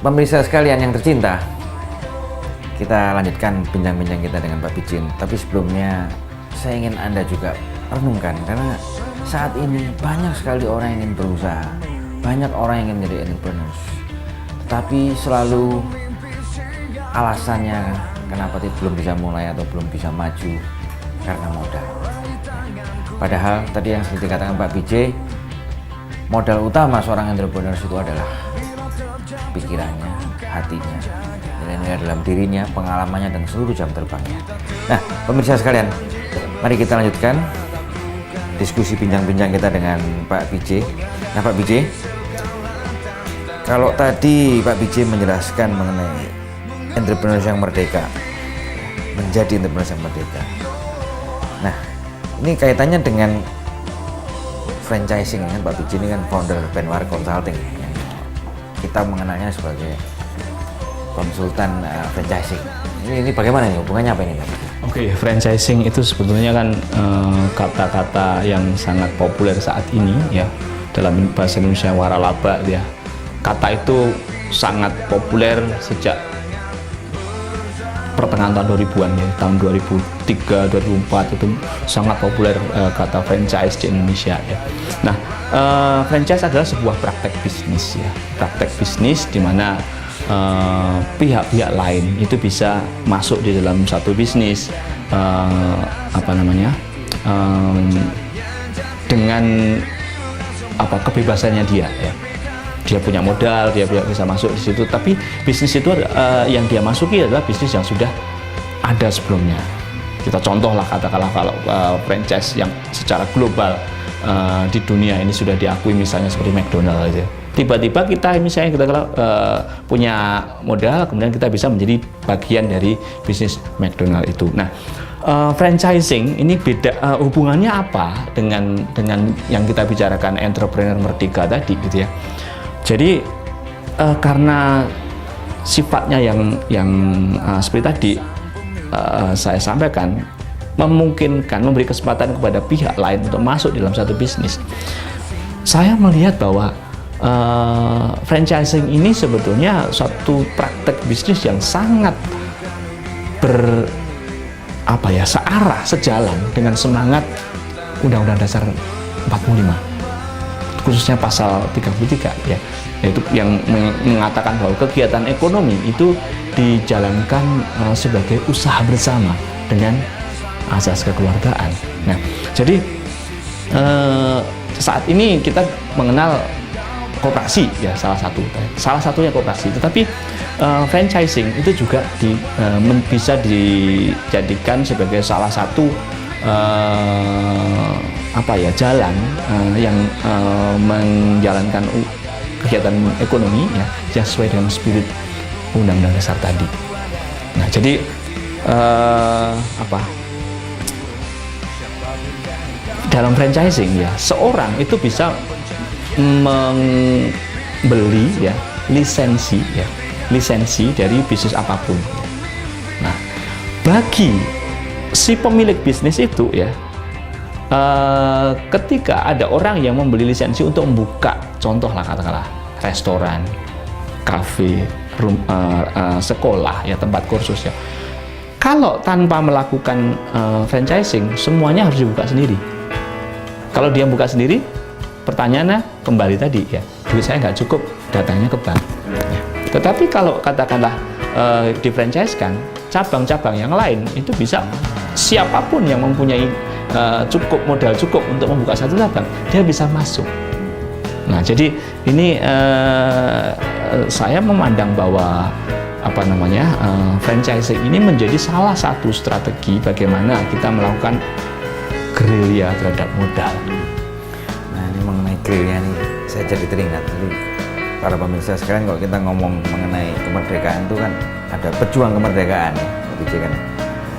Pemirsa sekalian yang tercinta, kita lanjutkan bincang-bincang kita dengan Pak Bijin. Tapi sebelumnya saya ingin Anda juga renungkan, karena saat ini banyak sekali orang yang ingin berusaha, banyak orang yang ingin menjadi entrepreneurs, tetapi selalu alasannya kenapa belum bisa mulai atau belum bisa maju karena modal. Padahal tadi yang seperti katakan Pak Bijin, modal utama seorang entrepreneurs itu adalah pikirannya, hatinya, nilai-nilai dalam dirinya, pengalamannya, dan seluruh jam terbangnya. Nah, pemirsa sekalian, mari kita lanjutkan diskusi bincang-bincang kita dengan Pak Bijin. Nah, Pak Bijin, kalau tadi Pak Bijin menjelaskan mengenai entrepreneurs yang merdeka, menjadi entrepreneurs yang merdeka. Nah, ini kaitannya dengan franchising kan. Pak Bijin ini kan founder Benwar Consulting, yang kita mengenalnya sebagai konsultan franchising. Ini bagaimana nih, hubungannya apa ini Pak? Oke, franchising itu sebetulnya kan kata-kata yang sangat populer saat ini ya, dalam bahasa Indonesia waralaba ya. Kata itu sangat populer sejak pertengahan tahun 2000-an ya, tahun 2003, 2004 itu sangat populer kata franchise di Indonesia ya. Nah, franchise adalah sebuah praktek bisnis ya, praktek bisnis di mana pihak-pihak lain itu bisa masuk di dalam satu bisnis dengan kebebasannya dia ya. Dia punya modal, dia bisa masuk di situ, tapi bisnis itu yang dia masuki adalah bisnis yang sudah ada sebelumnya. Kita contoh lah, katakanlah kalau franchise yang secara global di dunia ini sudah diakui, misalnya seperti McDonald aja. Tiba-tiba kita misalnya punya modal, kemudian kita bisa menjadi bagian dari bisnis McDonald itu. Nah, franchising ini beda, hubungannya apa dengan yang kita bicarakan entrepreneur merdeka tadi gitu ya. Jadi karena sifatnya yang seperti tadi saya sampaikan, memungkinkan, memberi kesempatan kepada pihak lain untuk masuk dalam satu bisnis. Saya melihat bahwa franchising ini sebetulnya suatu praktek bisnis yang sangat searah, sejalan dengan semangat Undang-Undang Dasar 45, khususnya pasal 33 ya, yaitu yang mengatakan bahwa kegiatan ekonomi itu dijalankan sebagai usaha bersama dengan asas kekeluargaan. Nah, jadi saat ini kita mengenal koperasi ya, salah satunya koperasi, tetapi franchising itu juga bisa dijadikan sebagai salah satu jalan yang menjalankan kegiatan ekonomi ya, sesuai dengan spirit Undang-Undang Dasar tadi. Nah, jadi dalam franchising ya, seorang itu bisa membeli ya lisensi dari bisnis apapun. Nah, bagi si pemilik bisnis itu ya, ketika ada orang yang membeli lisensi untuk membuka, contohlah katakanlah restoran, kafe, sekolah ya, tempat kursus ya, kalau tanpa melakukan franchising, semuanya harus dibuka sendiri. Kalau dia buka sendiri, pertanyaannya kembali tadi ya, duit saya nggak cukup, datangnya ke bank ya. Tetapi kalau katakanlah difranchise-kan, cabang-cabang yang lain itu bisa, siapapun yang mempunyai modal cukup untuk membuka satu cabang, dia bisa masuk. Nah, jadi ini saya memandang bahwa franchising ini menjadi salah satu strategi bagaimana kita melakukan gerilya terhadap modal. Nah, ini mengenai gerilya nih, saya jadi teringat. Jadi para pemirsa sekalian, kalau kita ngomong mengenai kemerdekaan itu kan ada pejuang kemerdekaan ya, kan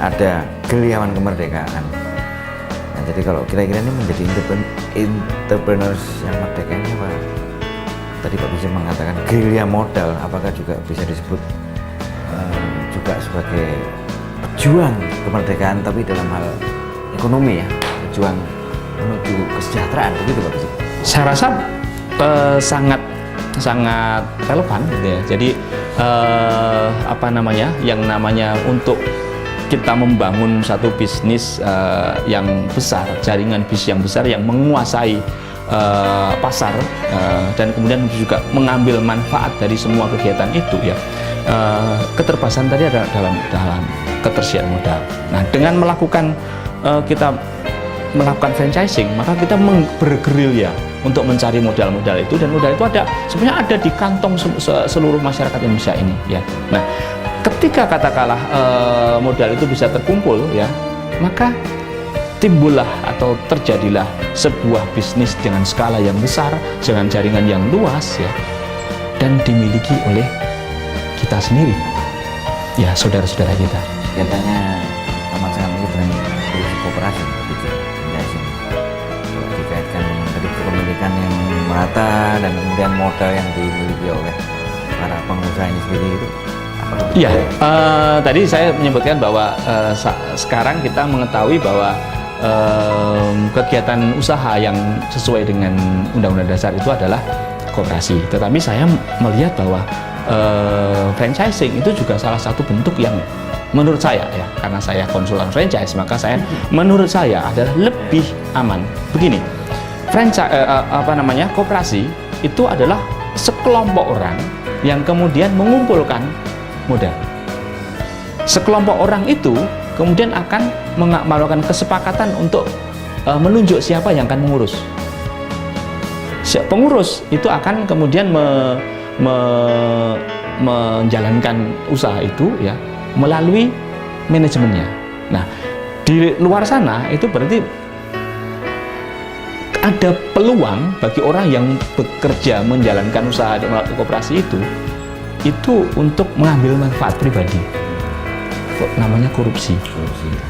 ada gerilyawan kemerdekaan. Nah, jadi kalau kira-kira ini menjadi entrepreneurs yang merdeka ini apa? Tadi Pak Bijin mengatakan gerilya modal, apakah juga bisa disebut juga sebagai pejuang kemerdekaan tapi dalam hal ekonomi ya, pejuang menuju kesejahteraan, begitu Pak Bijin? Saya rasa sangat sangat relevan gitu ya. Jadi yang namanya untuk kita membangun satu bisnis yang besar, jaringan bisnis yang besar yang menguasai pasar dan kemudian juga mengambil manfaat dari semua kegiatan itu ya. Keterbatasan tadi ada dalam ketersediaan modal. Nah, dengan kita melakukan franchising, maka kita bergerilya untuk mencari modal-modal itu, dan modal itu sebenarnya ada di kantong seluruh masyarakat Indonesia ini ya. Nah, ketika katakanlah modal itu bisa terkumpul ya, maka timbullah atau terjadilah sebuah bisnis dengan skala yang besar, dengan jaringan yang luas ya, dan dimiliki oleh kita sendiri ya, saudara-saudara kita. Katanya amat sangat ini berani kooperasi dikaitkan dengan tadi kepemilikan yang merata dan kemudian modal yang dimiliki oleh para pengusaha ini sendiri itu. Iya, tadi saya menyebutkan bahwa sekarang kita mengetahui bahwa kegiatan usaha yang sesuai dengan Undang-Undang Dasar itu adalah koperasi. Tetapi saya melihat bahwa franchising itu juga salah satu bentuk yang menurut saya ya, karena saya konsultan franchise, maka menurut saya adalah lebih aman. Begini, koperasi itu adalah sekelompok orang yang kemudian mengumpulkan modal. Sekelompok orang itu kemudian akan melakukan kesepakatan untuk menunjuk siapa yang akan mengurus. Pengurus itu akan kemudian menjalankan usaha itu ya melalui manajemennya. Nah, di luar sana itu berarti ada peluang bagi orang yang bekerja menjalankan usaha melalui koperasi itu untuk mengambil manfaat pribadi. Namanya korupsi.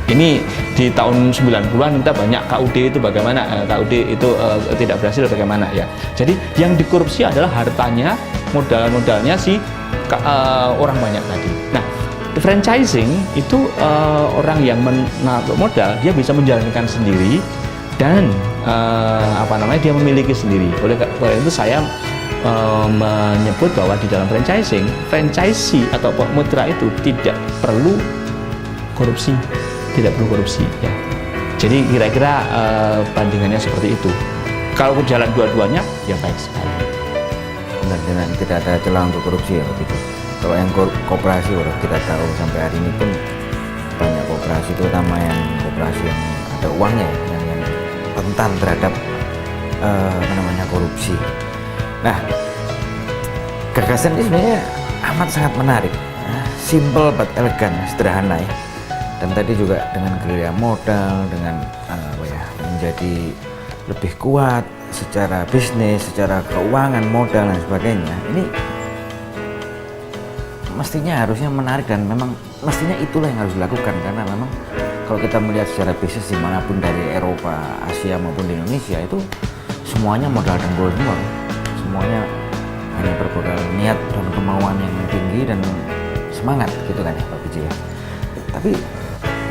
Ini di tahun 90-an kita banyak KUD itu bagaimana, KUD itu tidak berhasil bagaimana ya. Jadi yang dikorupsi adalah hartanya, modalnya si orang banyak tadi. Nah, franchising itu orang yang menaruh modal, dia bisa menjalankan sendiri dan dia memiliki sendiri. Oleh itu saya menyebut bahwa di dalam franchisee atau mitra itu tidak perlu korupsi, ya. Jadi kira-kira bandingannya seperti itu. Kalau berjalan dua-duanya, ya baik sekali. Benar, tidak ada celah untuk korupsi ya begitu. Kalau yang koperasi, udah kita tahu sampai hari ini pun banyak koperasi, terutama yang koperasi yang ada uangnya, yang rentan terhadap korupsi. Nah, gagasan ini sebenarnya amat sangat menarik, simple but elegan, sederhana ya. Dan tadi juga dengan gerilya modal, dengan menjadi lebih kuat secara bisnis, secara keuangan, modal dan sebagainya. Ini mestinya harusnya menarik dan memang mestinya itulah yang harus dilakukan, karena memang kalau kita melihat secara bisnis dimanapun dari Eropa, Asia maupun di Indonesia itu semuanya modal dengkul semua. Semuanya hanya berbekal niat dan kemauan yang tinggi dan semangat gitu kan ya Pak Biji ya. Tapi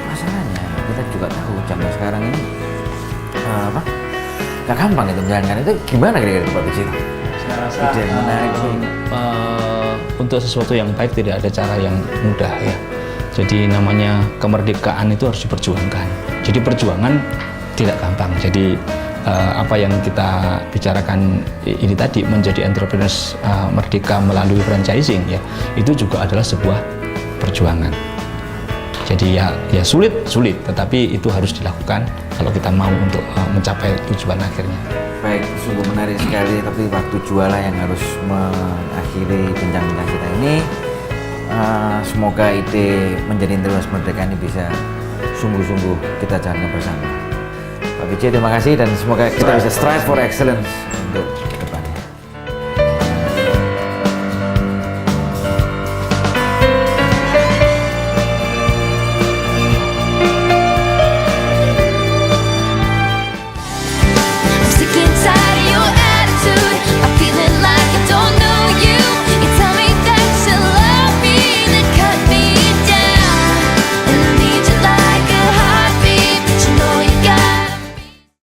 masalahnya kita juga tahu zaman sekarang ini gak gampang itu menjalankan itu. Gimana kira-kira Pak Biji? Saya rasa untuk sesuatu yang baik tidak ada cara yang mudah ya. Jadi namanya kemerdekaan itu harus diperjuangkan. Jadi perjuangan tidak gampang. Jadi apa yang kita bicarakan ini tadi, menjadi entrepreneurs merdeka melalui franchising ya, itu juga adalah sebuah perjuangan. Jadi ya sulit, tetapi itu harus dilakukan kalau kita mau untuk mencapai tujuan akhirnya. Baik, sungguh menarik sekali, tapi waktu jualah yang harus mengakhiri bincang-bincang kita ini. Semoga ide menjadi entrepreneurs merdeka ini bisa sungguh-sungguh kita jalankan bersama. Pak Biji, terima kasih dan semoga kita bisa strive for excellence untuk